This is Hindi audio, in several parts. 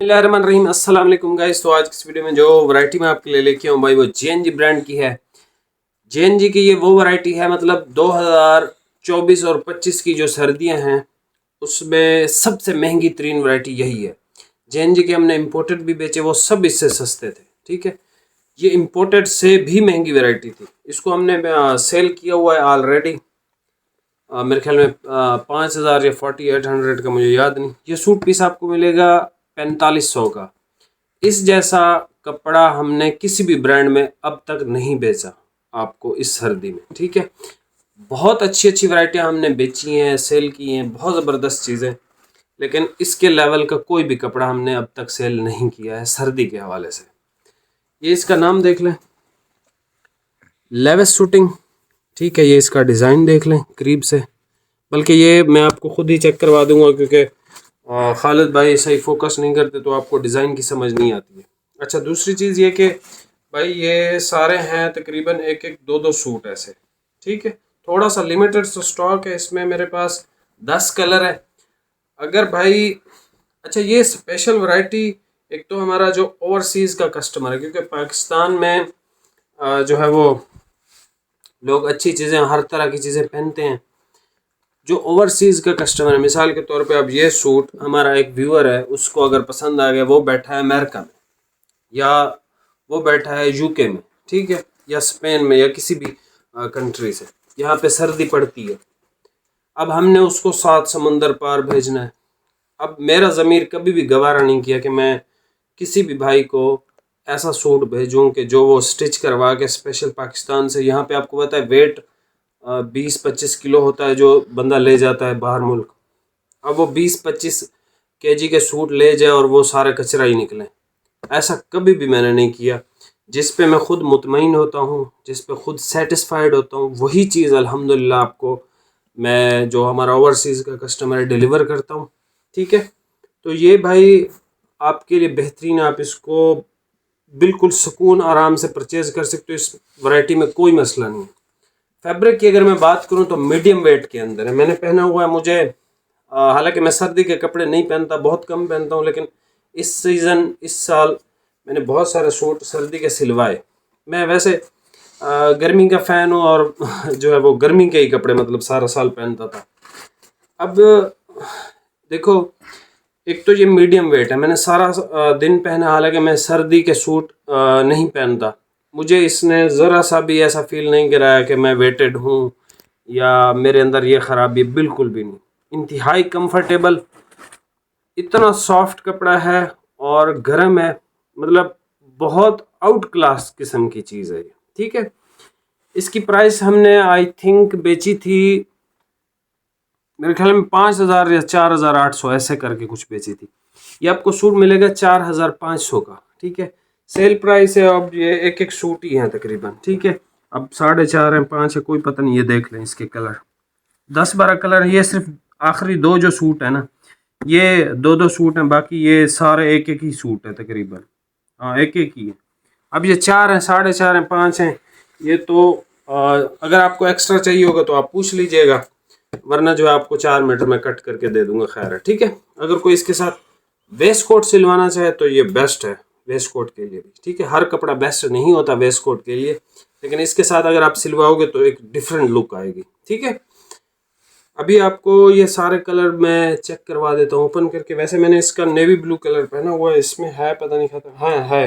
बिस्मिल्लाहिर्रहमानिर्रहीम। अस्सलाम वालेकुम गाइस। तो आज की इस वीडियो में जो वैरायटी मैं आपके लिए लेके आऊँ भाई वो जेएनजी ब्रांड की है। जेएनजी की ये वो वैरायटी है, मतलब 2024 और 25 की जो सर्दियां हैं उसमें सबसे महंगी तरीन वैरायटी यही है। जेएनजी के हमने इम्पोर्टेड भी बेचे, वो सब इससे सस्ते थे। ठीक है, ये इम्पोर्टेड से भी महंगी वैरायटी थी। इसको हमने सेल किया हुआ है ऑलरेडी, मेरे ख्याल में 5,000 या 4800 का, मुझे याद नहीं। ये सूट पीस आपको मिलेगा 4500 का। इस जैसा कपड़ा हमने किसी भी ब्रांड में अब तक नहीं बेचा आपको इस सर्दी में। ठीक है, बहुत अच्छी अच्छी वैरायटियां हमने बेची हैं, सेल की हैं, बहुत ज़बरदस्त चीज़ें, लेकिन इसके लेवल का कोई भी कपड़ा हमने अब तक सेल नहीं किया है सर्दी के हवाले से। ये इसका नाम देख लें, लेविस शूटिंग। ठीक है, ये इसका डिज़ाइन देख लें करीब से, बल्कि ये मैं आपको खुद ही चेक करवा दूंगा क्योंकि खालिद भाई सही फोकस नहीं करते तो आपको डिज़ाइन की समझ नहीं आती है। अच्छा, दूसरी चीज़ ये कि भाई ये सारे हैं तकरीबन एक एक दो दो सूट ऐसे। ठीक है, थोड़ा सा लिमिटेड स्टॉक है इसमें, मेरे पास 10 कलर है। अगर भाई, अच्छा ये स्पेशल वैरायटी, एक तो हमारा जो ओवरसीज़ का कस्टमर है, क्योंकि पाकिस्तान में जो है वो लोग अच्छी चीज़ें, हर तरह की चीज़ें पहनते हैं। जो ओवरसीज़ का कस्टमर है, मिसाल के तौर पे अब ये सूट हमारा एक व्यूअर है, उसको अगर पसंद आ गया, वो बैठा है अमेरिका में या वो बैठा है यूके में, ठीक है, या स्पेन में या किसी भी कंट्री से, यहाँ पे सर्दी पड़ती है। अब हमने उसको 7 समंदर पार भेजना है। अब मेरा ज़मीर कभी भी गवारा नहीं किया कि मैं किसी भी भाई को ऐसा सूट भेजूं कि जो वो स्टिच करवा के स्पेशल पाकिस्तान से, यहाँ पे आपको पता है वेट 20-25 किलो होता है जो बंदा ले जाता है बाहर मुल्क। अब वो 20-25 केजी के सूट ले जाए और वो सारा कचरा ही निकले, ऐसा कभी भी मैंने नहीं किया। जिस पे मैं खुद मुतमईन होता हूँ, जिस पे खुद सेटिस्फाइड होता हूँ, वही चीज़ अल्हम्दुलिल्लाह आपको मैं, जो हमारा ओवरसीज़ का कस्टमर है, डिलीवर करता हूँ। ठीक है, तो ये भाई आपके लिए बेहतरीन, आप इसको बिल्कुल सुकून आराम से परचेज़ कर सकते हो। इस वैरायटी में कोई मसला नहीं है। फैब्रिक की अगर मैं बात करूं तो मीडियम वेट के अंदर है, मैंने पहना हुआ है। मुझे हालांकि मैं सर्दी के कपड़े नहीं पहनता, बहुत कम पहनता हूं, लेकिन इस सीज़न, इस साल मैंने बहुत सारे सूट सर्दी के सिलवाए। मैं वैसे गर्मी का फ़ैन हूँ और जो है वो गर्मी के ही कपड़े मतलब सारा साल पहनता था। अब देखो, एक तो ये मीडियम वेट है, मैंने सारा दिन पहना, हालांकि मैं सर्दी के सूट नहीं पहनता। मुझे इसने ज़रा सा भी ऐसा फील नहीं कराया कि मैं वेटेड हूँ या मेरे अंदर ये ख़राबी, बिल्कुल भी नहीं। इंतहाई कंफर्टेबल, इतना सॉफ्ट कपड़ा है और गर्म है, मतलब बहुत आउट क्लास किस्म की चीज़ है ये। ठीक है, इसकी प्राइस हमने आई थिंक बेची थी, मेरे ख्याल में 5,000 या 4,800 ऐसे करके कुछ बेची थी। ये आपको सूट मिलेगा 4,500 का। ठीक है, सेल प्राइस है। अब ये एक एक सूट ही है तकरीबन। ठीक है, अब 4.5 है, 5 है, कोई पता नहीं। ये देख लें इसके कलर, 10-12 कलर है। ये सिर्फ आखिरी दो जो सूट है ना, ये दो दो सूट हैं, बाकी ये सारे एक एक ही सूट है तकरीबन। हाँ, एक एक ही है। अब ये 4 हैं, 4.5 हैं, 5 हैं। ये तो अगर आपको एक्स्ट्रा चाहिए होगा तो आप पूछ लीजिएगा, वरना जो है आपको 4 मीटर में कट करके दे दूंगा। खैर है, ठीक है। अगर कोई इसके साथ वेस्ट कोट सिलवाना चाहे तो ये बेस्ट है वेस्ट कोट के लिए भी। ठीक है, हर कपड़ा बेस्ट नहीं होता वेस्ट कोट के लिए, लेकिन इसके साथ अगर आप सिलवाओगे तो एक डिफरेंट लुक आएगी। ठीक है, अभी आपको ये सारे कलर मैं चेक करवा देता हूँ ओपन करके। वैसे मैंने इसका नेवी ब्लू कलर पहना हुआ है, इसमें है पता नहीं खाता, हाँ है,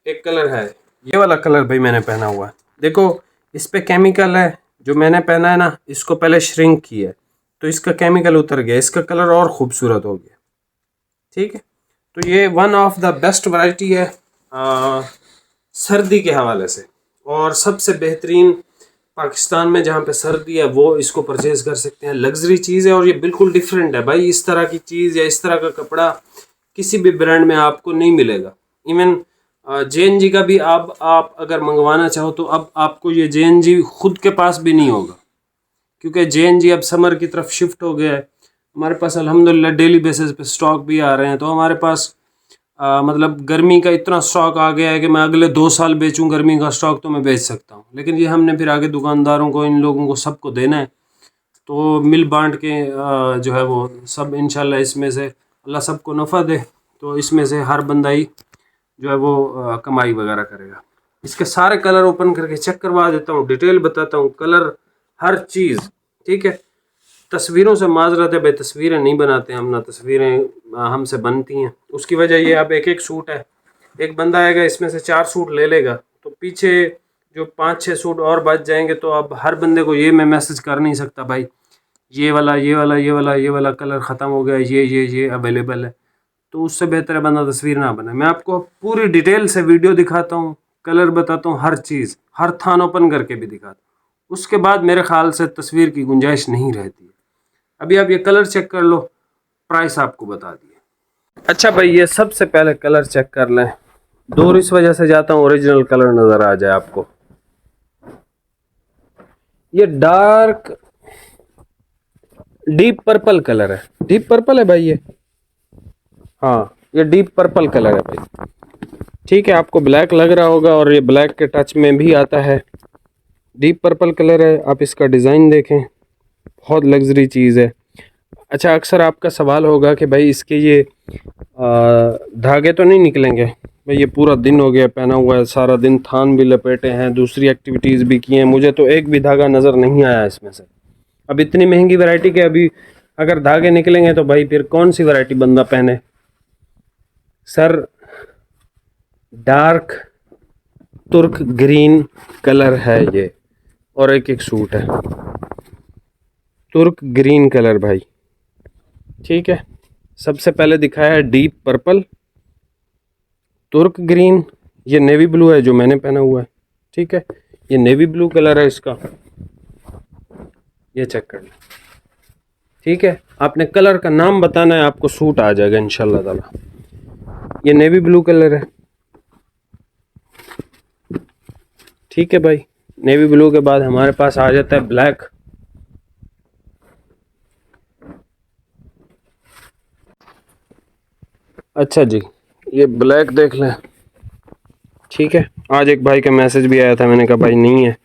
एक कलर है, ये वाला कलर भाई मैंने पहना हुआ है। देखो इस पे केमिकल है, जो मैंने पहना है ना, इसको पहले श्रिंक किया है तो इसका केमिकल उतर गया, इसका कलर और खूबसूरत हो गया। ठीक है, तो ये one of the best variety है सर्दी के हवाले से, और सबसे बेहतरीन पाकिस्तान में जहाँ पे सर्दी है वो इसको परचेज़ कर सकते हैं। लग्जरी चीज़ है और ये बिल्कुल डिफरेंट है भाई। इस तरह की चीज़ या इस तरह का कपड़ा किसी भी ब्रांड में आपको नहीं मिलेगा। इवन जेएनजी का भी आप अगर मंगवाना चाहो तो अब आपको ये जेएनजी खुद के पास भी नहीं होगा, क्योंकि जेएनजी अब समर की तरफ शिफ्ट हो गया है। हमारे पास अल्हम्दुलिल्लाह डेली बेसिस पे स्टॉक भी आ रहे हैं, तो हमारे पास मतलब गर्मी का इतना स्टॉक आ गया है कि मैं अगले 2 साल बेचूं गर्मी का स्टॉक तो मैं बेच सकता हूं। लेकिन ये हमने फिर आगे दुकानदारों को, इन लोगों को सबको देना है, तो मिल बांट के जो है वो सब इंशाल्लाह इसमें से अल्लाह सबको नफ़ा दे। तो इसमें से हर बंदा ही जो है वो कमाई वगैरह करेगा। इसके सारे कलर ओपन करके चेक करवा देता हूँ, डिटेल बताता हूँ, कलर हर चीज़। ठीक है, तस्वीरों से माजरत है भाई, तस्वीरें नहीं बनाते हम ना, तस्वीरें हमसे बनती हैं। उसकी वजह ये, अब एक एक सूट है, एक बंदा आएगा इसमें से 4 सूट ले लेगा, तो पीछे जो 5-6 सूट और बच जाएंगे। तो अब हर बंदे को ये मैं मैसेज कर नहीं सकता भाई ये वाला ये वाला ये वाला ये वाला कलर ख़त्म हो गया, ये अवेलेबल है। तो उससे बेहतर है बंदा तस्वीर ना बनाए। मैं आपको पूरी डिटेल से वीडियो दिखाता हूँ, कलर बताता हूँ, हर चीज़, हर थान ओपन करके भी दिखाता हूँ। उसके बाद मेरे ख्याल से तस्वीर की गुंजाइश नहीं रहती है। अभी आप ये कलर चेक कर लो, प्राइस आपको बता दिए। अच्छा भाई, ये सबसे पहले कलर चेक कर लें। दूर इस वजह से जाता हूँ ओरिजिनल कलर नज़र आ जाए आपको। ये डार्क डीप पर्पल कलर है, डीप पर्पल है भाई ये। हाँ, ये डीप पर्पल कलर है भाई। ठीक है, आपको ब्लैक लग रहा होगा और ये ब्लैक के टच में भी आता है। डीप पर्पल कलर है। आप इसका डिज़ाइन देखें, बहुत लग्जरी चीज़ है। अच्छा, अक्सर आपका सवाल होगा कि भाई इसके ये धागे तो नहीं निकलेंगे? भाई ये पूरा दिन हो गया पहना हुआ है, सारा दिन थान भी लपेटे हैं, दूसरी एक्टिविटीज़ भी की हैं, मुझे तो एक भी धागा नज़र नहीं आया इसमें से। अब इतनी महंगी वैरायटी के अभी अगर धागे निकलेंगे तो भाई फिर कौन सी वैरायटी बंदा पहने। सर, डार्क तुर्क ग्रीन कलर है ये, और एक एक सूट है तुर्क ग्रीन कलर भाई। ठीक है, सबसे पहले दिखाया है डीप पर्पल, तुर्क ग्रीन, ये नेवी ब्लू है जो मैंने पहना हुआ है। ठीक है, ये नेवी ब्लू कलर है इसका, ये चेक कर लें। ठीक है, आपने कलर का नाम बताना है, आपको सूट आ जाएगा इंशाल्लाह ताला। ये नेवी ब्लू कलर है। ठीक है भाई, नेवी ब्लू के बाद हमारे पास आ जाता है ब्लैक। अच्छा जी, ये ब्लैक देख लें। ठीक है, आज एक भाई का मैसेज भी आया था, मैंने कहा भाई नहीं है,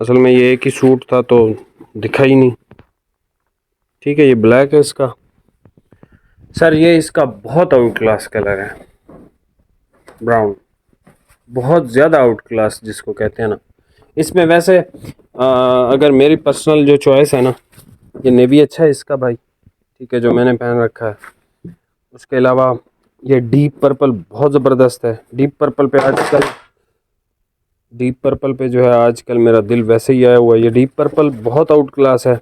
असल में ये एक ही सूट था तो दिखा ही नहीं। ठीक है, ये ब्लैक है इसका। सर, ये इसका बहुत आउट क्लास कलर है, ब्राउन, बहुत ज़्यादा आउट क्लास जिसको कहते हैं ना। इसमें वैसे अगर मेरी पर्सनल जो चॉइस है ना, ये नेवी अच्छा है इसका भाई। ठीक है, जो मैंने पहन रखा है। उसके अलावा ये डीप पर्पल बहुत ज़बरदस्त है। डीप पर्पल पे जो है आजकल मेरा दिल वैसे ही आया हुआ है। ये डीप पर्पल बहुत आउट क्लास है।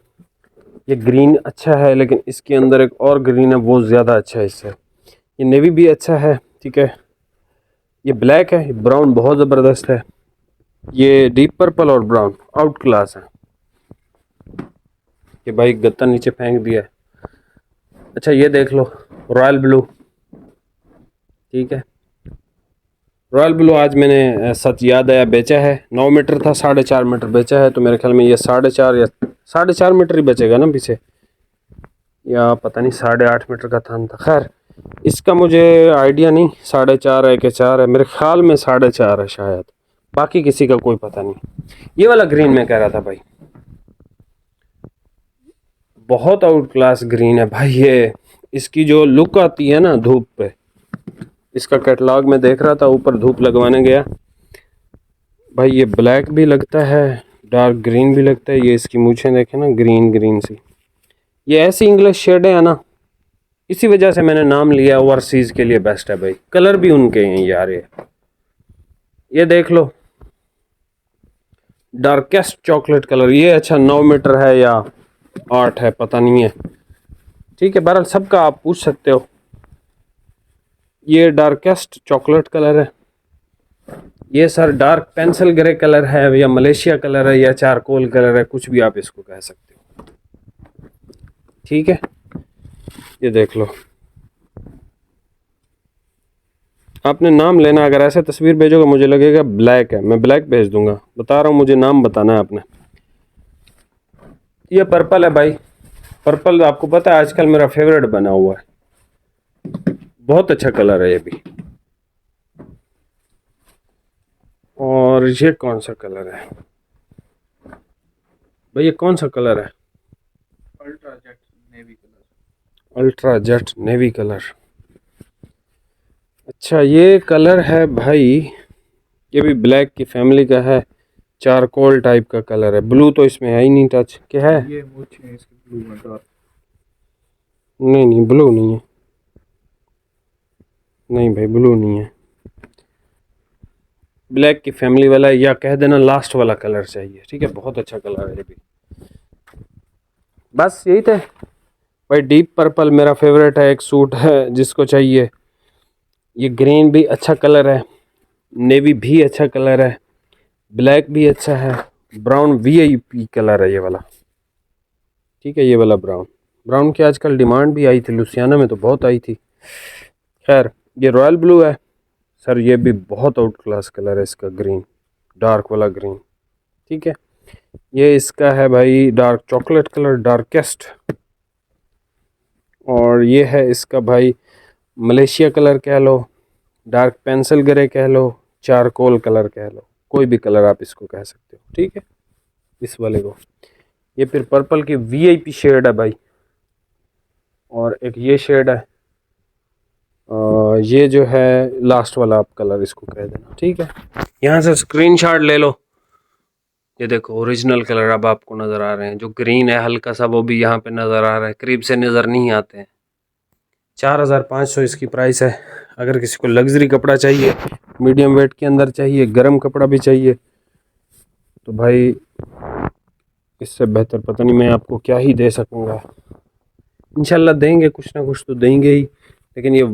ये ग्रीन अच्छा है, लेकिन इसके अंदर एक और ग्रीन है वो ज़्यादा अच्छा है इससे। ये नेवी भी अच्छा है। ठीक है, ये ब्लैक है, ये ब्राउन बहुत ज़बरदस्त है। ये डीप पर्पल और ब्राउन आउट क्लास है। ये भाई गत्ता नीचे फेंक दिया है। अच्छा, ये देख लो, रॉयल ब्लू। ठीक है, रॉयल ब्लू आज मैंने सच याद आया बेचा है। 9 मीटर था, 4.5 मीटर बेचा है, तो मेरे ख्याल में ये 4.5 या 4.5 मीटर ही बचेगा ना पीछे, या पता नहीं 8.5 मीटर का थान था। खैर, इसका मुझे आइडिया नहीं 4.5 है कि 4 है, मेरे ख्याल में 4.5 है शायद, बाकी किसी का कोई पता नहीं। ये वाला ग्रीन मैं कह रहा था भाई, बहुत आउट क्लास ग्रीन है भाई। ये इसकी जो लुक आती है ना धूप पे, इसका कैटलॉग में देख रहा था, ऊपर धूप लगवाने गया भाई, ये ब्लैक भी लगता है, डार्क ग्रीन भी लगता है। ये इसकी मूछें देखें ना, ग्रीन ग्रीन सी, ये ऐसी इंग्लिश शेड है ना, इसी वजह से मैंने नाम लिया ओवरसीज के लिए बेस्ट है भाई। कलर भी उनके हैं यार। ये देख लो, डार्केस्ट चॉकलेट कलर। ये अच्छा 9 मीटर है या 8 है पता नहीं है। ठीक है, बहरहाल सबका आप पूछ सकते हो। ये डार्केस्ट चॉकलेट कलर है। ये sir dark pencil grey colour है, या मलेशिया कलर है, या चारकोल कलर है, कुछ भी आप इसको कह सकते हो। ठीक है, ये देख लो, आपने नाम लेना। अगर ऐसे तस्वीर भेजोगे मुझे लगेगा ब्लैक है, मैं ब्लैक भेज दूंगा। बता रहा हूँ, मुझे नाम बताना है आपने। ये पर्पल है भाई। पर्पल आपको पता है आजकल मेरा फेवरेट बना हुआ है, बहुत अच्छा कलर है ये भी। और ये कौन सा कलर है भाई, ये कौन सा कलर है? Ultra jet navy colour. Ultra jet navy colour. अच्छा ये कलर है भाई, ये भी ब्लैक की फैमिली का है, चारकोल टाइप का कलर है। ब्लू तो इसमें है ही नहीं, टच क्या है? ये मुझे है इसके ब्लू में डार्क। नहीं नहीं ब्लू नहीं है, नहीं भाई ब्लू नहीं है, ब्लैक की फैमिली वाला है, या कह देना लास्ट वाला कलर चाहिए। ठीक है, बहुत अच्छा कलर है ये भी। बस यही थे भाई। डीप पर्पल मेरा फेवरेट है, एक सूट है जिसको चाहिए। ये ग्रीन भी अच्छा कलर है, नेवी भी अच्छा कलर है, ब्लैक भी अच्छा है, ब्राउन वीआईपी कलर है ये वाला। ठीक है, ये वाला ब्राउन, ब्राउन की आजकल डिमांड भी आई थी, लुसियाना में तो बहुत आई थी। खैर ये रॉयल ब्लू है सर, ये भी बहुत आउट क्लास कलर है इसका, ग्रीन, डार्क वाला ग्रीन। ठीक है, ये इसका है भाई डार्क चॉकलेट कलर, डार्केस्ट। और ये है इसका भाई मलेशिया कलर कह लो, डार्क पेंसिल ग्रे कह लो, चारकोल कलर कह लो, कोई भी कलर आप इसको कह सकते हो। ठीक है, इस वाले को। ये फिर पर्पल की वीआईपी शेड है भाई। और एक ये शेड है, ये जो है लास्ट वाला आप कलर इसको कह देना। ठीक है, यहाँ से स्क्रीनशॉट ले लो। ये देखो ओरिजिनल कलर अब आपको नज़र आ रहे हैं, जो ग्रीन है हल्का सा वो भी यहाँ पे नज़र आ रहा है, करीब से नज़र नहीं आते हैं। 4500 इसकी प्राइस है। अगर किसी को लग्जरी कपड़ा चाहिए, मीडियम वेट के अंदर चाहिए, गर्म कपड़ा भी चाहिए, तो भाई इससे बेहतर पता नहीं मैं आपको क्या ही दे सकूँगा। इंशाल्लाह देंगे, कुछ ना कुछ तो देंगे ही, लेकिन ये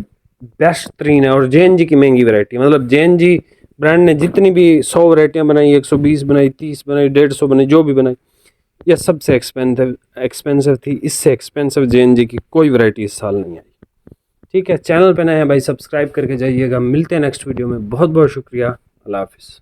बेस्ट तरीन है। और जेएनजी की महंगी वैरायटी, मतलब जेएनजी ब्रांड ने जितनी भी 100 वैरायटियाँ बनाई, 120 बनाई, 30 बनाई, 150 बनाई, जो भी बनाई, यह सबसे एक्सपेंसिव थी। इससे एक्सपेंसिव जेएनजी की कोई वैरायटी इस साल नहीं आई। ठीक है, चैनल पे नए हैं भाई, सब्सक्राइब करके जाइएगा। मिलते हैं नेक्स्ट वीडियो में, बहुत बहुत शुक्रिया, अल्लाह हाफिज़।